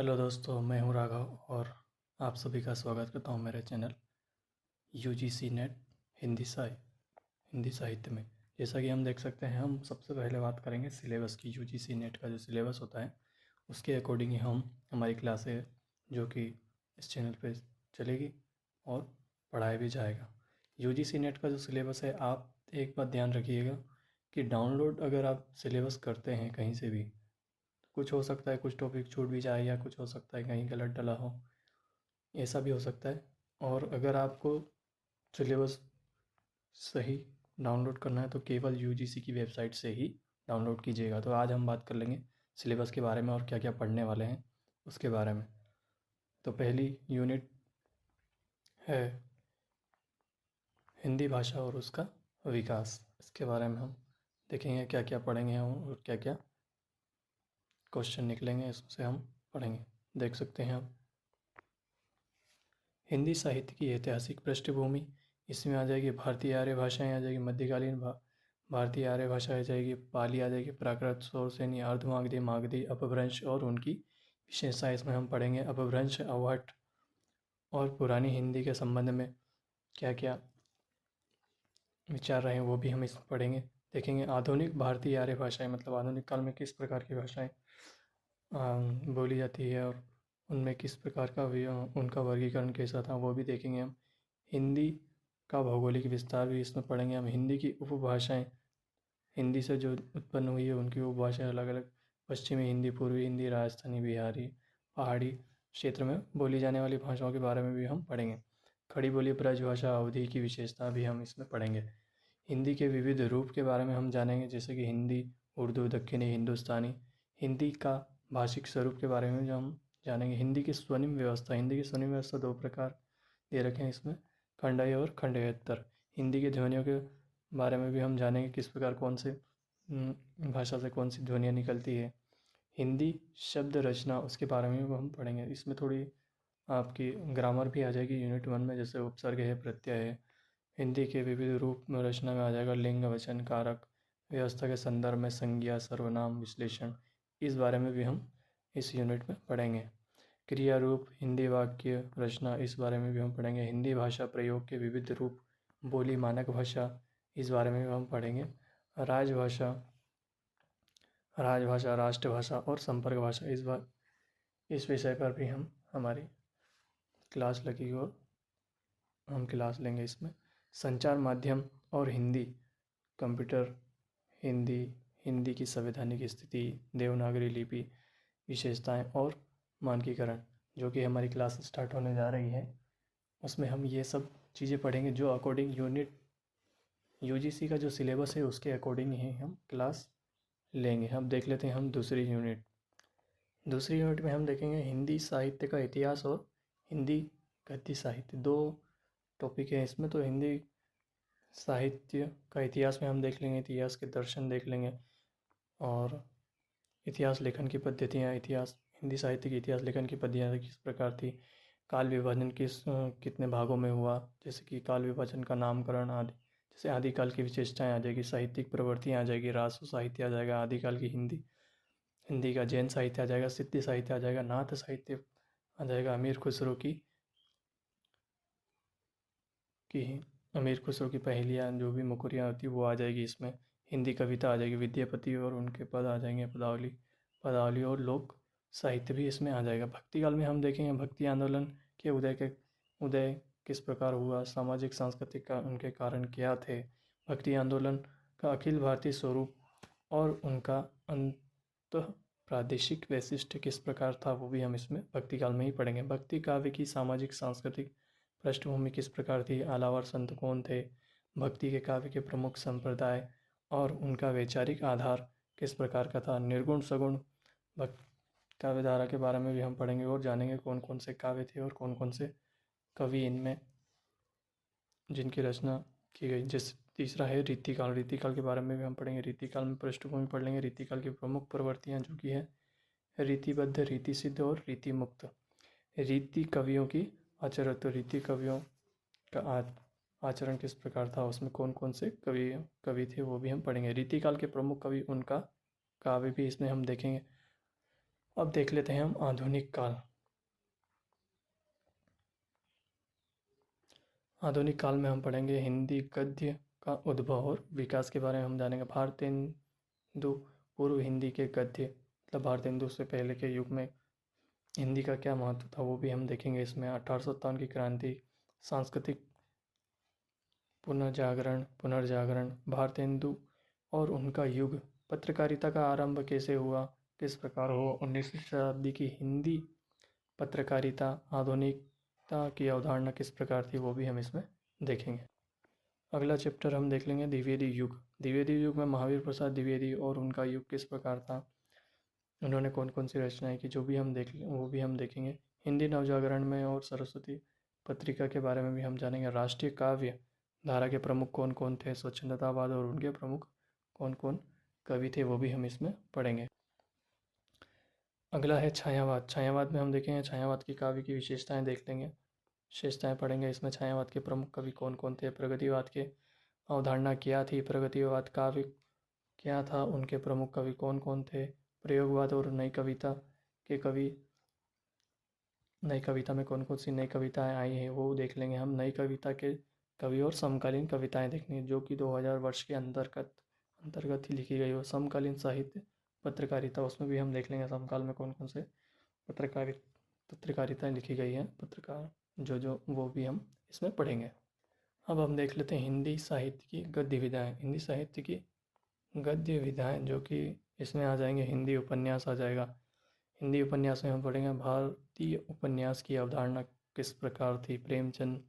Hello दोस्तों, मैं हूं राघव और आप सभी का स्वागत करता हूं मेरे चैनल यूजीसी नेट हिंदी साहित्य में। जैसा कि हम देख सकते हैं, हम सबसे पहले बात करेंगे सिलेबस की। यूजीसी नेट का जो सिलेबस होता है उसके अकॉर्डिंग ही हम हमारी क्लासें जो कि इस चैनल पे चलेगी और पढ़ाया भी जाएगा। यूजीसी नेट का जो सिलेबस है, आप एक बात ध्यान रखिएगा कि डाउनलोड अगर आप सिलेबस करते हैं कहीं से भी, कुछ हो सकता है कुछ टॉपिक छूट भी जाए या कुछ हो सकता है कहीं गलत डला हो, ऐसा भी हो सकता है। और अगर आपको सिलेबस सही डाउनलोड करना है तो केवल यूजीसी की वेबसाइट से ही डाउनलोड कीजिएगा। तो आज हम बात कर लेंगे सिलेबस के बारे में और क्या क्या पढ़ने वाले हैं उसके बारे में। तो पहली यूनिट है हिंदी भाषा और उसका विकास। इसके बारे में हम देखेंगे क्या क्या पढ़ेंगे हम और क्या क्या क्वेश्चन निकलेंगे, इससे हम पढ़ेंगे। देख सकते हैं आप, हिंदी साहित्य की ऐतिहासिक पृष्ठभूमि, इसमें आ जाएगी भारतीय आर्य भाषाएं, आ जाएगी मध्यकालीन भारतीय आर्य भाषा आ जाएगी, पाली आ जाएगी, प्राकृत, शौरसेनी, अर्धमागधी, मागधी, अपभ्रंश और उनकी विशेषताएं इसमें हम पढ़ेंगे। अपभ्रंश, अवहट और पुरानी हिंदी के संबंध में क्या क्या विचार रहे हैं वो भी हम इसमें पढ़ेंगे, देखेंगे। आधुनिक भारतीय आर्य भाषाएं, मतलब आधुनिक काल में किस प्रकार की भाषाएं बोली जाती है और उनमें किस प्रकार का उनका वर्गीकरण कैसा था वो भी देखेंगे हम। हिंदी का भौगोलिक विस्तार भी इसमें पढ़ेंगे हम। हिंदी की उपभाषाएं, हिंदी से जो उत्पन्न हुई है उनकी उपभाषाएं अलग अलग, पश्चिमी हिंदी, पूर्वी हिंदी, राजस्थानी, बिहारी, पहाड़ी क्षेत्र में बोली जाने वाली भाषाओं के बारे में भी हम पढ़ेंगे। खड़ी बोली, ब्रजभाषा, अवधि की विशेषता भी हम इसमें पढ़ेंगे। हिंदी के विविध रूप के बारे में हम जानेंगे, जैसे कि हिंदी, उर्दू, दक्षिणी हिंदुस्तानी। हिंदी का भाषिक स्वरूप के बारे में जो हम जानेंगे। हिंदी की स्वर्णिम व्यवस्था, हिंदी की स्वर्णिम व्यवस्था दो प्रकार दे रखे हैं इसमें, खंडय और खंडयत्तर। हिंदी की ध्वनियों के बारे में भी हम जानेंगे, किस प्रकार कौन से भाषा से कौन सी ध्वनियाँ निकलती है। हिंदी शब्द रचना, उसके बारे में भी हम पढ़ेंगे। इसमें थोड़ी आपकी ग्रामर भी आ जाएगी यूनिट 1 में, जैसे उपसर्ग है, प्रत्यय है। हिंदी के विविध रूप में रचना में आ जाएगा लिंग, वचन, कारक, व्यवस्था के संदर्भ में संज्ञा, सर्वनाम, विश्लेषण। इस बारे में भी हम इस यूनिट में पढ़ेंगे। क्रिया रूप, हिंदी वाक्य रचना, इस बारे में भी हम पढ़ेंगे। हिंदी भाषा प्रयोग के विविध रूप, बोली, मानक भाषा, इस बारे में भी हम पढ़ेंगे। राजभाषा, राष्ट्रभाषा और संपर्क भाषा, इस विषय पर भी हम हमारी क्लास लगेगी और हम क्लास लेंगे इसमें। संचार माध्यम और हिंदी, कंप्यूटर, हिंदी, हिंदी की संवैधानिक स्थिति, देवनागरी लिपि, विशेषताएं और मानकीकरण, जो कि हमारी क्लास स्टार्ट होने जा रही है, उसमें हम ये सब चीज़ें पढ़ेंगे जो अकॉर्डिंग यूनिट यूजीसी का जो सिलेबस है उसके अकॉर्डिंग ही हम क्लास लेंगे। हम देख लेते हैं हम दूसरी यूनिट। दूसरी यूनिट में हम देखेंगे हिंदी साहित्य का इतिहास और हिंदी गद्य साहित्य, दो टॉपिक है इसमें। तो हिंदी साहित्य का इतिहास में हम देख लेंगे, इतिहास के दर्शन देख लेंगे और इतिहास लेखन की पद्धतियाँ, इतिहास हिंदी साहित्य की इतिहास लेखन की पद्धतियाँ किस प्रकार थी, काल विभाजन कितने भागों में हुआ, जैसे कि काल विभाजन का नामकरण आदि। जैसे आदिकाल की विशेषताएं आ जाएगी, साहित्यिक प्रवृत्तियाँ आ जाएगी, रासो साहित्य आ जाएगा, आदिकाल की हिंदी, हिंदी का जैन साहित्य आ जाएगा, सिद्ध साहित्य आ जाएगा, नाथ साहित्य आ जाएगा, की अमीर खुसरो की पहेलियाँ जो भी मुकुरियाँ होती है वो आ जाएगी इसमें। हिंदी कविता आ जाएगी, विद्यापति और उनके पद आ जाएंगे, पदावली, पदावली और लोक साहित्य भी इसमें आ जाएगा। भक्ति काल में हम देखेंगे भक्ति आंदोलन के उदय किस प्रकार हुआ, सामाजिक सांस्कृतिक का उनके कारण क्या थे, भक्ति आंदोलन का अखिल भारतीय स्वरूप और उनका अंत प्रादेशिक वैशिष्ट्य किस प्रकार था, वो भी हम इसमें भक्ति काल में ही पढ़ेंगे। भक्ति काव्य की सामाजिक सांस्कृतिक पृष्ठभूमि किस प्रकार थी, आलावर संत कौन थे, भक्ति के काव्य के प्रमुख संप्रदाय और उनका वैचारिक आधार किस प्रकार का था। निर्गुण सगुण भक्ति काव्य धारा के बारे में भी हम पढ़ेंगे और जानेंगे कौन कौन से काव्य थे और कौन कौन से कवि इनमें जिनकी रचना की गई। जैसे तीसरा है रीतिकाल, रीतिकाल के बारे में भी हम पढ़ेंगे। रीतिकाल में पृष्ठभूमि पढ़ लेंगे, रीतिकाल की प्रमुख प्रवृत्तियाँ जो कि है रीतिबद्ध, रीति सिद्ध और रीति मुक्त। रीति कवियों की आचरण, तो रीति कवियों का आचरण किस प्रकार था, उसमें कौन कौन से कवि थे वो भी हम पढ़ेंगे। रीतिकाल के प्रमुख कवि, उनका काव्य भी इसमें हम देखेंगे। अब देख लेते हैं हम आधुनिक काल। आधुनिक काल में हम पढ़ेंगे हिंदी गद्य का उद्भव और विकास के बारे में हम जानेंगे। भारतेंदु पूर्व हिंदी के गद्य मतलब भारतेंदु से पहले के युग में हिंदी का क्या महत्व था वो भी हम देखेंगे इसमें। 1857 की क्रांति, सांस्कृतिक पुनर्जागरण, भारतेंदु और उनका युग, पत्रकारिता का आरंभ कैसे हुआ, किस प्रकार हुआ, 19वीं शताब्दी की हिंदी पत्रकारिता, आधुनिकता की अवधारणा किस प्रकार थी वो भी हम इसमें देखेंगे। अगला चैप्टर हम देख लेंगे द्विवेदी युग। द्विवेदी युग में महावीर प्रसाद द्विवेदी और उनका युग किस प्रकार था, उन्होंने कौन कौन सी रचनाएं की, जो भी हम वो भी हम देखेंगे। हिंदी नवजागरण में और सरस्वती पत्रिका के बारे में भी हम जानेंगे। राष्ट्रीय काव्य धारा के प्रमुख कौन कौन थे, स्वच्छंदतावाद और उनके प्रमुख कौन कौन कवि थे वो भी हम इसमें पढ़ेंगे। अगला है छायावाद। छायावाद में हम देखेंगे छायावाद की काव्य की विशेषताएं देख लेंगे, विशेषताएं पढ़ेंगे। इसमें छायावाद के प्रमुख कवि कौन कौन थे, प्रगतिवाद के अवधारणा क्या थी, प्रगतिवाद काव्य क्या था, उनके प्रमुख कवि कौन कौन थे, प्रयोगवाद और नई कविता के कवि, नई कविता में कौन कौन सी नई कविताएं आई हैं वो देख लेंगे हम। नई कविता के कवि और समकालीन कविताएं देखनी जो कि 2000 वर्ष के अंतर्गत ही लिखी गई हो। समकालीन साहित्य पत्रकारिता, उसमें भी हम देख लेंगे समकाल में कौन कौन से पत्रकारिताएं लिखी गई हैं, पत्रकार जो वो भी हम इसमें पढ़ेंगे। अब हम देख लेते हैं हिंदी साहित्य की गद्य विधाएँ। हिंदी साहित्य की गद्य विधाएँ जो कि इसमें आ जाएंगे, हिंदी उपन्यास आ जाएगा। हिंदी उपन्यास में हम पढ़ेंगे भारतीय उपन्यास की अवधारणा किस प्रकार थी, प्रेमचंद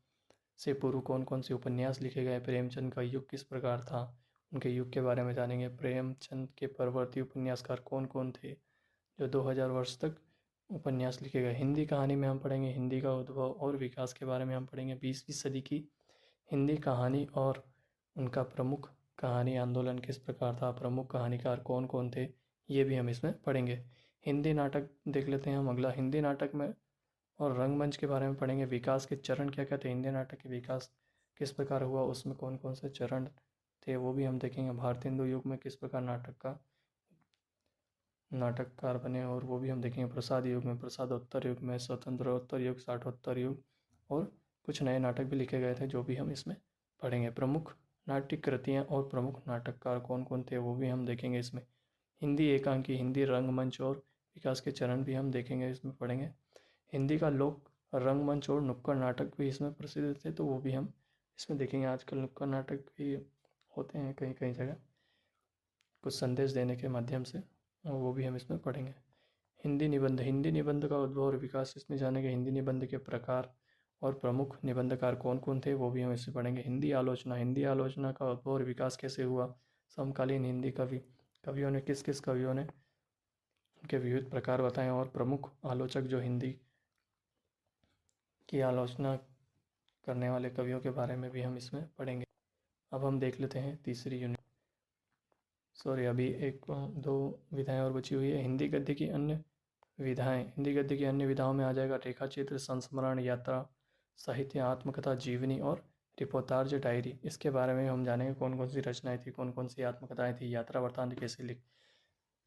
से पूर्व कौन कौन से उपन्यास लिखे गए, प्रेमचंद का युग किस प्रकार था, उनके युग के बारे में जानेंगे। प्रेमचंद के परवर्ती उपन्यासकार कौन कौन थे जो 2000 वर्ष तक उपन्यास लिखे गए। हिंदी कहानी में हम पढ़ेंगे हिंदी का उद्भव और विकास के बारे में हम पढ़ेंगे। 20वीं सदी की हिंदी कहानी और उनका प्रमुख कहानी आंदोलन किस प्रकार था, प्रमुख कहानीकार कौन कौन थे, ये भी हम इसमें पढ़ेंगे। हिंदी नाटक देख लेते हैं हम अगला। हिंदी नाटक में और रंगमंच के बारे में पढ़ेंगे। विकास के चरण क्या क्या थे, हिंदी नाटक के विकास किस प्रकार हुआ, उसमें कौन कौन से चरण थे वो भी हम देखेंगे। भारतेंदु युग में किस प्रकार नाटककार बने और वो भी हम देखेंगे। प्रसाद युग में, प्रसादोत्तर युग में, स्वतंत्रोत्तर युग, साठोत्तर युग और कुछ नए नाटक भी लिखे गए थे जो भी हम इसमें पढ़ेंगे। प्रमुख नाट्य कृतियाँ और प्रमुख नाटककार कौन कौन थे वो भी हम देखेंगे इसमें। हिंदी एकांकी, हिंदी रंगमंच और विकास के चरण भी हम देखेंगे, इसमें पढ़ेंगे। हिंदी का लोक रंगमंच और नुक्कड़ नाटक भी इसमें प्रसिद्ध थे तो वो भी हम इसमें देखेंगे। आजकल नुक्कड़ नाटक भी होते हैं कहीं कहीं जगह कुछ संदेश देने के माध्यम से, और वो भी हम इसमें पढ़ेंगे। हिंदी निबंध, हिंदी निबंध का उद्भव और विकास इसमें जानेंगे। हिंदी निबंध के प्रकार और प्रमुख निबंधकार कौन कौन थे वो भी हम इसमें पढ़ेंगे। हिंदी आलोचना, हिंदी आलोचना का उद्भव और विकास कैसे हुआ, समकालीन हिंदी कवियों ने किस किस कवियों ने उनके विविध प्रकार बताएं और प्रमुख आलोचक जो हिंदी की आलोचना करने वाले कवियों के बारे में भी हम इसमें पढ़ेंगे। अब हम देख लेते हैं तीसरी यूनिट। अभी एक दो विधाएं और बची हुई है। हिंदी गद्य की अन्य विधाएं, हिंदी गद्य की अन्य विधाओं में आ जाएगा रेखा चित्र, संस्मरण, यात्रा साहित्य, आत्मकथा, जीवनी और रिपोर्टाज डायरी। इसके बारे में हम जानेंगे कौन कौन सी रचनाएं थी, कौन कौन सी आत्मकथाएं थी, यात्रा वृत्तांत कैसे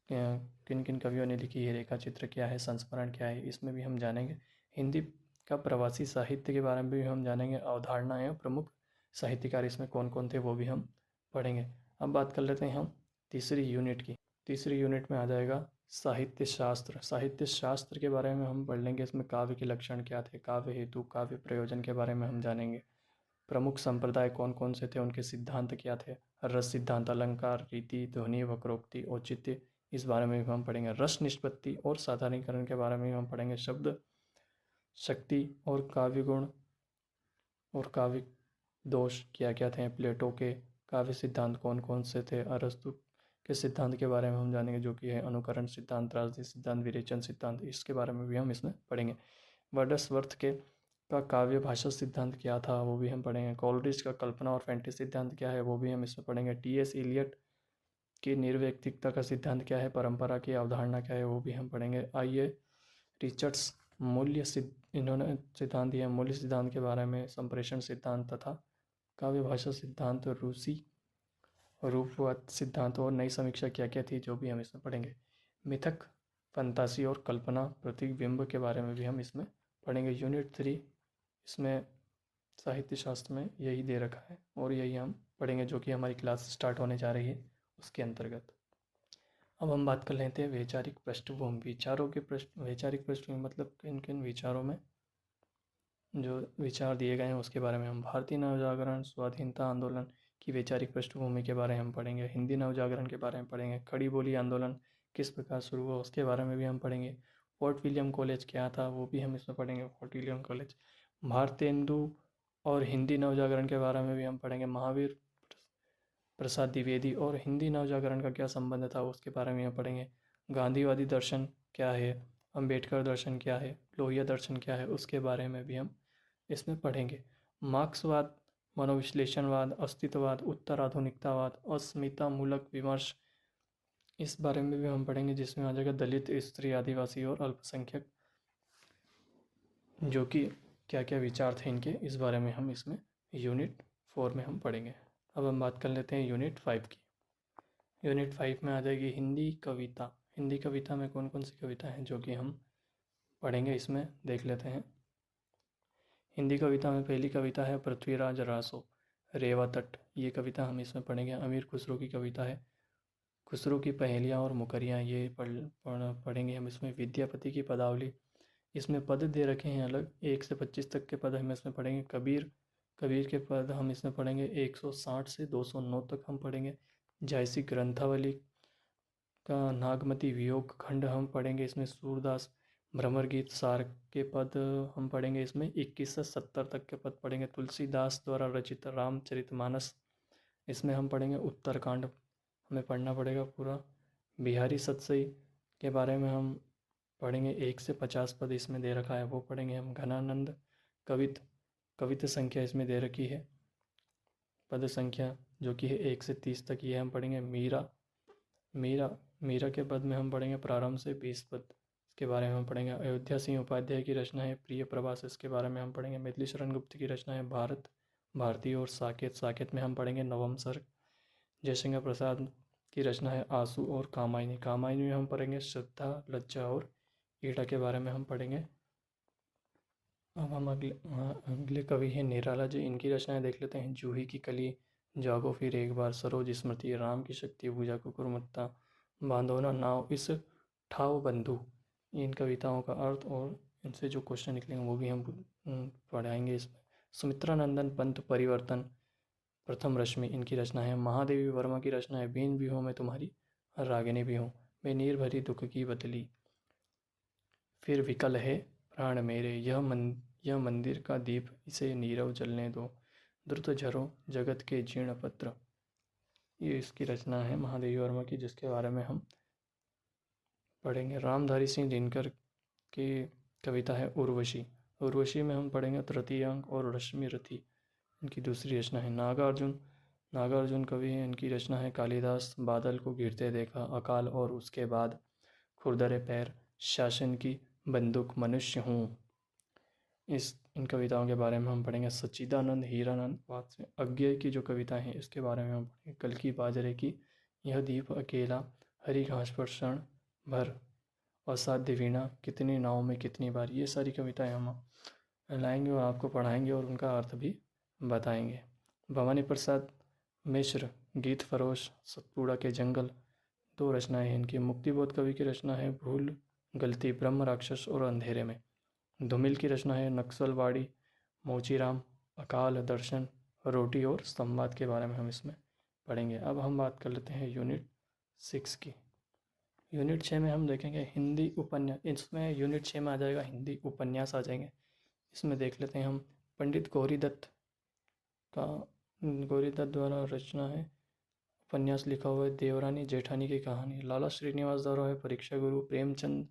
किन किन कवियों ने लिखी है, रेखा चित्र क्या है, संस्मरण क्या है, इसमें भी हम जानेंगे। हिंदी का प्रवासी साहित्य के बारे में भी हम जानेंगे, अवधारणाएं, प्रमुख साहित्यकार इसमें कौन कौन थे वो भी हम पढ़ेंगे। अब बात कर लेते हैं हम तीसरी यूनिट की। तीसरी यूनिट में आ जाएगा साहित्य शास्त्र। साहित्य शास्त्र के बारे में हम पढ़ लेंगे। इसमें काव्य के लक्षण क्या थे, काव्य हेतु, काव्य प्रयोजन के बारे में हम जानेंगे। प्रमुख संप्रदाय कौन कौन से थे, उनके सिद्धांत क्या थे, रस सिद्धांत, अलंकार, रीति, ध्वनि, वक्रोक्ति, औचित्य, इस बारे में भी हम पढ़ेंगे। रस निष्पत्ति और साधारणीकरण के बारे में हम पढ़ेंगे। शब्द शक्ति और काव्य गुण और काव्य दोष क्या क्या थे, प्लेटो के काव्य सिद्धांत कौन कौन से थे, अरस्तु के सिद्धांत के बारे में हम जानेंगे जो कि है अनुकरण सिद्धांत, त्रासदी सिद्धांत, विरेचन सिद्धांत, इसके बारे में भी हम इसमें पढ़ेंगे। वर्ड्सवर्थ के का काव्य भाषा सिद्धांत क्या था वो भी हम पढ़ेंगे। कॉलरिज का कल्पना और फैंटेसी सिद्धांत क्या है वो भी हम इसमें पढ़ेंगे। टी.एस. इलियट की निर्व्यक्तिकता का सिद्धांत क्या है, परंपरा की अवधारणा क्या है वो भी हम पढ़ेंगे। आइए रिचर्ड्स इन्होंने सिद्धांत दिया मूल्य सिद्धांत के बारे में, संप्रेषण सिद्धांत तथा काव्य भाषा सिद्धांत, रूसी रूपवाद सिद्धांत और नई समीक्षा क्या क्या थी जो भी हम इसमें पढ़ेंगे। मिथक फंतासी और कल्पना प्रतिबिंब के बारे में भी हम इसमें पढ़ेंगे। यूनिट 3 इसमें साहित्य शास्त्र में यही दे रखा है और यही हम पढ़ेंगे, जो कि हमारी क्लास स्टार्ट होने जा रही है उसके अंतर्गत। अब हम बात कर लेते हैं वैचारिक पृष्ठभूमि। विचारों के वैचारिक पृष्ठभूमि मतलब किन किन विचारों में जो विचार दिए गए हैं उसके बारे में हम भारतीय नवजागरण, स्वाधीनता आंदोलन की वैचारिक पृष्ठभूमि के बारे में हम पढ़ेंगे। हिंदी नवजागरण के बारे में पढ़ेंगे। खड़ी बोली आंदोलन किस प्रकार शुरू हुआ उसके बारे में भी हम पढ़ेंगे। फोर्ट विलियम कॉलेज क्या था वो भी हम इसमें पढ़ेंगे, फोर्ट विलियम कॉलेज। भारतेंदु और हिंदी नवजागरण के बारे में भी हम पढ़ेंगे। महावीर प्रसाद द्विवेदी और हिंदी नवजागरण का क्या संबंध था उसके बारे में हम पढ़ेंगे। गांधीवादी दर्शन क्या है, अंबेडकर दर्शन क्या है, लोहिया दर्शन क्या है उसके बारे में भी हम इसमें पढ़ेंगे। मार्क्सवाद, मनोविश्लेषणवाद, अस्तित्ववाद, उत्तराधुनिकतावाद, अस्मितामूलक विमर्श, इस बारे में भी हम पढ़ेंगे, जिसमें आ जाएगा दलित, स्त्री, आदिवासी और अल्पसंख्यक, जो कि क्या क्या विचार थे इनके, इस बारे में हम इसमें यूनिट 4 में हम पढ़ेंगे। अब हम बात कर लेते हैं यूनिट 5 की। यूनिट 5 में आ जाएगी हिंदी कविता। हिंदी कविता में कौन कौन सी कविता हैं जो कि हम पढ़ेंगे, इसमें देख लेते हैं। हिंदी कविता में पहली कविता है पृथ्वीराज रासो, रेवा तट। ये कविता हम इसमें पढ़ेंगे। अमीर खुसरो की कविता है खुसरो की पहेलियाँ और मुकरियाँ, ये पढ़ेंगे हम इसमें। विद्यापति की पदावली, इसमें पद दे रखे हैं अलग, 1 से 25 तक के पद हम इसमें पढ़ेंगे। कबीर के पद हम इसमें पढ़ेंगे 160 से 209 तक हम पढ़ेंगे। जायसी ग्रंथावली का नागमती वियोग खंड हम पढ़ेंगे इसमें। सूरदास भ्रमर गीत सार के पद हम पढ़ेंगे इसमें। 21 से 70 तक के पद पढ़ेंगे। तुलसीदास द्वारा रचित रामचरितमानस, इसमें हम पढ़ेंगे। उत्तरकांड हमें पढ़ना पड़ेगा पूरा। बिहारी सतसई के बारे में हम पढ़ेंगे, 1 से 50 पद इसमें दे रखा है वो पढ़ेंगे हम। घनानंद कविता संख्या इसमें दे रखी है, पद संख्या जो कि है 1 से 30 तक, ये हम पढ़ेंगे। मीरा के पद में हम पढ़ेंगे प्रारंभ से 20 पद, इसके बारे में हम पढ़ेंगे। अयोध्या सिंह उपाध्याय की रचना है प्रिय प्रवास, इसके बारे में हम पढ़ेंगे। मिथिली शरण गुप्त की रचना है भारती और साकेत में हम पढ़ेंगे नवम सर्ग। जयशंकर प्रसाद की रचना है आंसू और कामायनी में हम पढ़ेंगे श्रद्धा, लज्जा और ईड़ा के बारे में हम पढ़ेंगे। अब हम अगले कवि हैं निराला जी, इनकी रचनाएं देख लेते हैं। जूही की कली, जागो फिर एक बार, सरोज स्मृति, राम की शक्ति, भुजा कुकुरमुत्ता, बांधोना नाव, इस ठाव बंधु। इन कविताओं का अर्थ और इनसे जो क्वेश्चन निकलेंगे वो भी हम पढ़ाएंगे इसमें। सुमित्रा नंदन पंत परिवर्तन, प्रथम रश्मि, इनकी रचना है। महादेवी वर्मा की रचना है बीन भी हूँ मैं तुम्हारी, रागिनी भी हूँ, मैं नीर भरी दुख की बदली, फिर विकल है प्राण मेरे, यह मंदिर का दीप, इसे नीरव जलने दो, द्रुत झरो जगत के जीर्ण पत्र। ये इसकी रचना है महादेवी वर्मा की, जिसके बारे में हम पढ़ेंगे। रामधारी सिंह दिनकर की कविता है उर्वशी में हम पढ़ेंगे तृतीय अंक और रश्मि रथी, इनकी दूसरी रचना है। नागार्जुन कवि हैं, इनकी रचना है कालिदास, बादल को गिरते देखा, अकाल और उसके बाद, खुरदरे पैर, शासन की बंदूक, मनुष्य हूँ। इन कविताओं के बारे में हम पढ़ेंगे। सच्चिदानंद हीरानंद बात से अज्ञेय की जो कविता है इसके बारे में हम पढ़ेंगे। कल की बाजरे की, यह दीप अकेला, हरी घास पर क्षण भर, असाध्य वीणा, कितनी नाव में कितनी बार। ये सारी कविताएं हम लाएंगे और आपको पढ़ाएंगे और उनका अर्थ भी बताएंगे। भवानी प्रसाद मिश्र, गीत फरोश, सतपुड़ा के जंगल, 2 रचनाएं हैं इनकी। मुक्तिबोध कवि की रचना है भूल गलती, ब्रह्म राक्षस और अंधेरे में। धूमिल की रचना है नक्सलवाड़ी, मोचीराम, अकाल दर्शन, रोटी और संवाद के बारे में हम इसमें पढ़ेंगे। अब हम बात कर लेते हैं यूनिट 6 की। यूनिट 6 में हम देखेंगे हिंदी उपन्यास। इसमें यूनिट 6 में आ जाएगा हिंदी उपन्यास आ जाएंगे। इसमें देख लेते हैं हम पंडित गौरी दत्त द्वारा रचना है उपन्यास लिखा हुआ है देवरानी जेठानी की कहानी। लाला श्रीनिवास द्वारा है परीक्षा गुरु। प्रेमचंद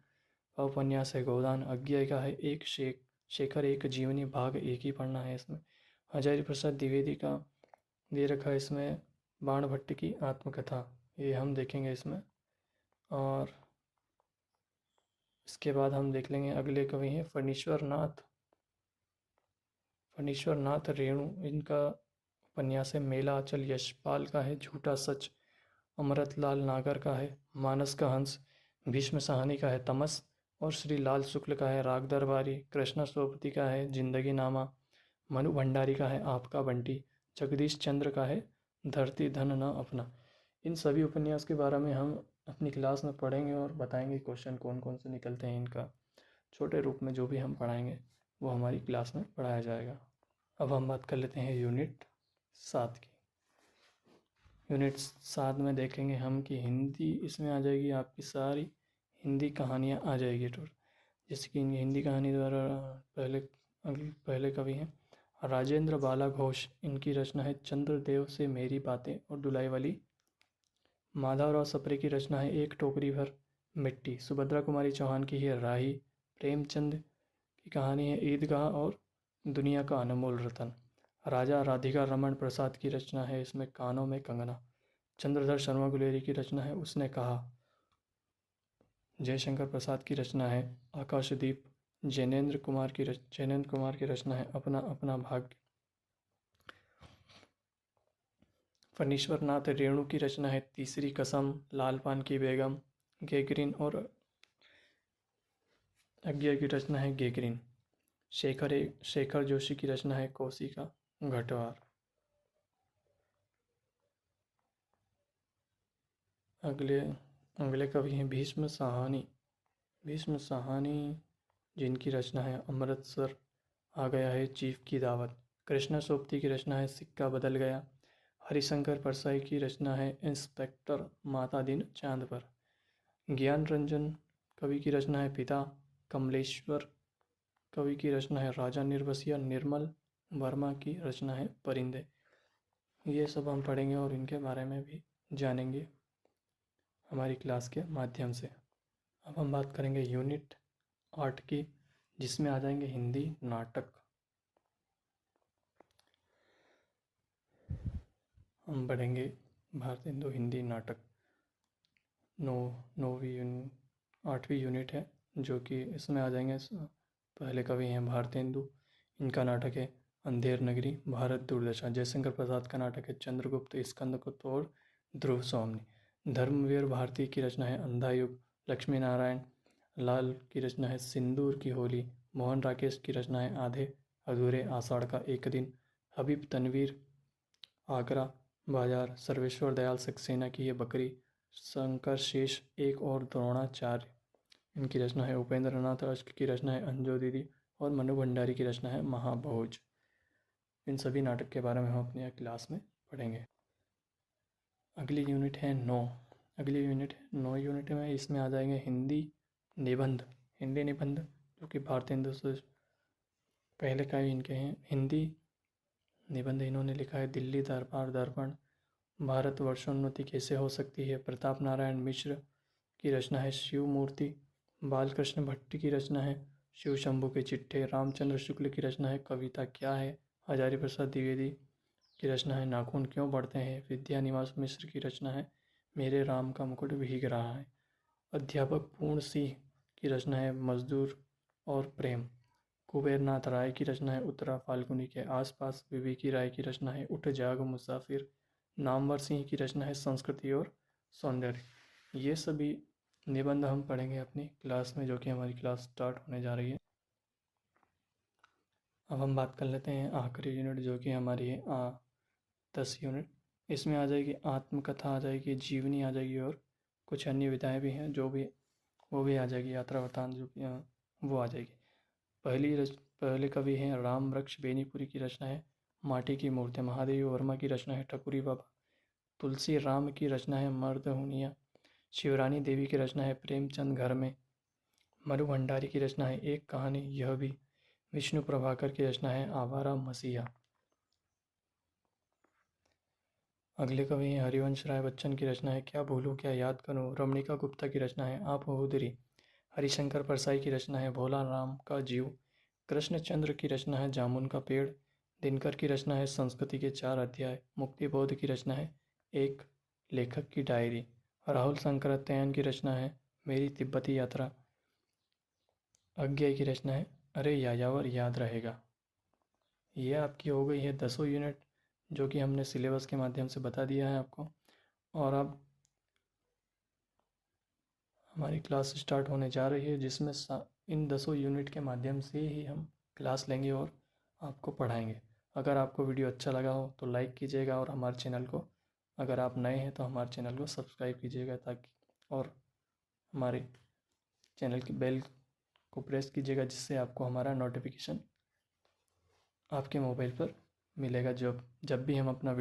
का उपन्यास है गोदान। अज्ञेय का है एक शेखर एक जीवनी, भाग 1 ही पढ़ना है इसमें। हजारी प्रसाद द्विवेदी का दे रखा है इसमें बाणभट्ट की आत्मकथा, ये हम देखेंगे इसमें। और इसके बाद हम देख लेंगे अगले कवि हैं फणीश्वर नाथ रेणु, इनका उपन्यास है मेलाचल। यशपाल का है झूठा सच। अमृतलाल नागर का है मानस का हंस। भीष्म साहनी का है तमस और श्री लाल शुक्ल का है राग दरबारी। कृष्णा सोपति का है जिंदगी नामा। मनु भंडारी का है आपका बंटी। जगदीश चंद्र का है धरती धन न अपना। इन सभी उपन्यास के बारे में हम अपनी क्लास में पढ़ेंगे और बताएंगे क्वेश्चन कौन कौन से निकलते हैं इनका। छोटे रूप में जो भी हम पढ़ाएंगे वो हमारी क्लास में पढ़ाया जाएगा। अब हम बात कर लेते हैं यूनिट 7 की। यूनिट 7 में देखेंगे हम कि हिंदी इसमें आ जाएगी, आपकी सारी हिंदी कहानियाँ आ जाएगी टोटल। जैसे कि हिंदी कहानी द्वारा पहले कवि हैं राजेंद्र बाला घोष। इनकी रचना है चंद्रदेव से मेरी बातें और दुलाई वाली। माधवराव सप्रे की रचना है एक टोकरी भर मिट्टी। सुभद्रा कुमारी चौहान की है राही। प्रेमचंद की कहानी है ईदगाह और दुनिया का अनमोल रतन। राजा राधिका रमन प्रसाद की रचना है इसमें कानों में कंगना। चंद्रधर शर्मा गुलेरी की रचना है उसने कहा। जयशंकर प्रसाद की रचना है आकाशदीप। जैनेन्द्र कुमार की रचना है अपना अपना भाग्य। फणीश्वर नाथ रेणु की रचना है तीसरी कसम। लालपान की बेगम। गेगरिन और अज्ञा की रचना है गेगरिन। शेखर जोशी की रचना है कोसी का घटवार। अगले कवि हैं भीष्म साहनी। भीष्म साहनी जिनकी रचना है अमृतसर आ गया है चीफ की दावत। कृष्णा सोपती की रचना है सिक्का बदल गया। हरिशंकर परसाई की रचना है इंस्पेक्टर माता दिन चांद पर। ज्ञान रंजन कवि की रचना है पिता। कमलेश्वर कवि की रचना है राजा निर्बसिया। निर्मल वर्मा की रचना है परिंदे। ये सब हम पढ़ेंगे और इनके बारे में भी जानेंगे हमारी क्लास के माध्यम से। अब हम बात करेंगे यूनिट 8 की, जिसमें आ जाएंगे हिंदी नाटक। हम पढ़ेंगे भारतेंदु हिंदी नाटक। 8वीं यूनिट है, जो कि इसमें आ जाएंगे पहले कवि हैं भारतेंदु। इनका नाटक है अंधेर नगरी भारत दुर्दशा। जयशंकर प्रसाद का नाटक है चंद्रगुप्त स्कंदगुप्त और ध्रुव स्वामी। धर्मवीर भारती की रचना है अंधा युग। लक्ष्मी नारायण लाल की रचना है सिंदूर की होली। मोहन राकेश की रचना है आधे अधूरे आषाढ़ का एक दिन। हबीब तनवीर आगरा बाजार। सर्वेश्वर दयाल सक्सेना की है बकरी। शंकर शेष एक और द्रोणाचार्य इनकी रचना है। उपेंद्र नाथ अष्ट की रचना है अंजो दीदी और मनु भंडारी की रचना है महाभोज। इन सभी नाटक के बारे में हम अपनी क्लास में पढ़ेंगे। अगली यूनिट है 9। अगली यूनिट है 9 यूनिट में इसमें आ जाएंगे हिंदी निबंध। हिंदी निबंध जो कि भारतेंदु से पहले का ही इनके हैं। हिंदी निबंध इन्होंने लिखा है दिल्ली दरबार दर्पण। भारत वर्षोन्नति कैसे हो सकती है। प्रताप नारायण मिश्र की रचना है शिव मूर्ति। बालकृष्ण भट्ट की रचना है शिव शंभु के चिट्ठे। रामचंद्र शुक्ल की रचना है कविता क्या है। हजारी प्रसाद द्विवेदी की रचना है नाखून क्यों बढ़ते हैं। विद्यानिवास मिश्र की रचना है मेरे राम का मुकुट भीग रहा है। अध्यापक पूर्ण सिंह की रचना है मजदूर और प्रेम। कुबेरनाथ राय की रचना है उत्तरा फाल्गुनी के आसपास। विवेकी राय की रचना है उठ जाग मुसाफिर। नामवर सिंह की रचना है संस्कृति और सौंदर्य। ये सभी निबंध हम पढ़ेंगे अपनी क्लास में, जो कि हमारी क्लास स्टार्ट होने जा रही है। अब हम बात कर लेते हैं आखिरी यूनिट, जो कि हमारी है 10 यूनिट। इसमें आ जाएगी आत्मकथा, आ जाएगी जीवनी, आ जाएगी और कुछ अन्य विधाएँ भी हैं वो भी आ जाएगी। यात्रा वृतांत जो कि वो आ जाएगी। पहले कवि हैं राम वृक्ष बेनीपुरी की रचना है माटी की मूर्ति। महादेवी वर्मा की रचना है ठकुरी बाबा। तुलसी राम की रचना है मर्द हुनिया। शिवरानी देवी की रचना है प्रेमचंद घर में। मनु भंडारी की रचना है एक कहानी यह भी। विष्णु प्रभाकर की रचना है आवारा मसीहा। अगले कवि हैं हरिवंश राय बच्चन की रचना है क्या भूलूं क्या याद करूं। रमणिका गुप्ता की रचना है आप हुदरी। हरिशंकर परसाई की रचना है भोला राम का जीव। कृष्णचंद्र की रचना है जामुन का पेड़। दिनकर की रचना है संस्कृति के 4 अध्याय। मुक्तिबोध की रचना है एक लेखक की डायरी। राहुल शंकरात्यायन की रचना है मेरी तिब्बती यात्रा। अज्ञा की रचना है अरे यायावर याद रहेगा। ये आपकी हो गई है 10 यूनिट, जो कि हमने सिलेबस के माध्यम से बता दिया है आपको। और अब हमारी क्लास स्टार्ट होने जा रही है, जिसमें इन 10 यूनिट के माध्यम से ही हम क्लास लेंगे और आपको पढ़ाएंगे। अगर आपको वीडियो अच्छा लगा हो तो लाइक कीजिएगा, और हमारे चैनल को, अगर आप नए हैं तो हमारे चैनल को सब्सक्राइब कीजिएगा, ताकि और हमारे चैनल की बेल को प्रेस कीजिएगा, जिससे आपको हमारा नोटिफिकेशन आपके मोबाइल पर मिलेगा। जब जब भी हम अपना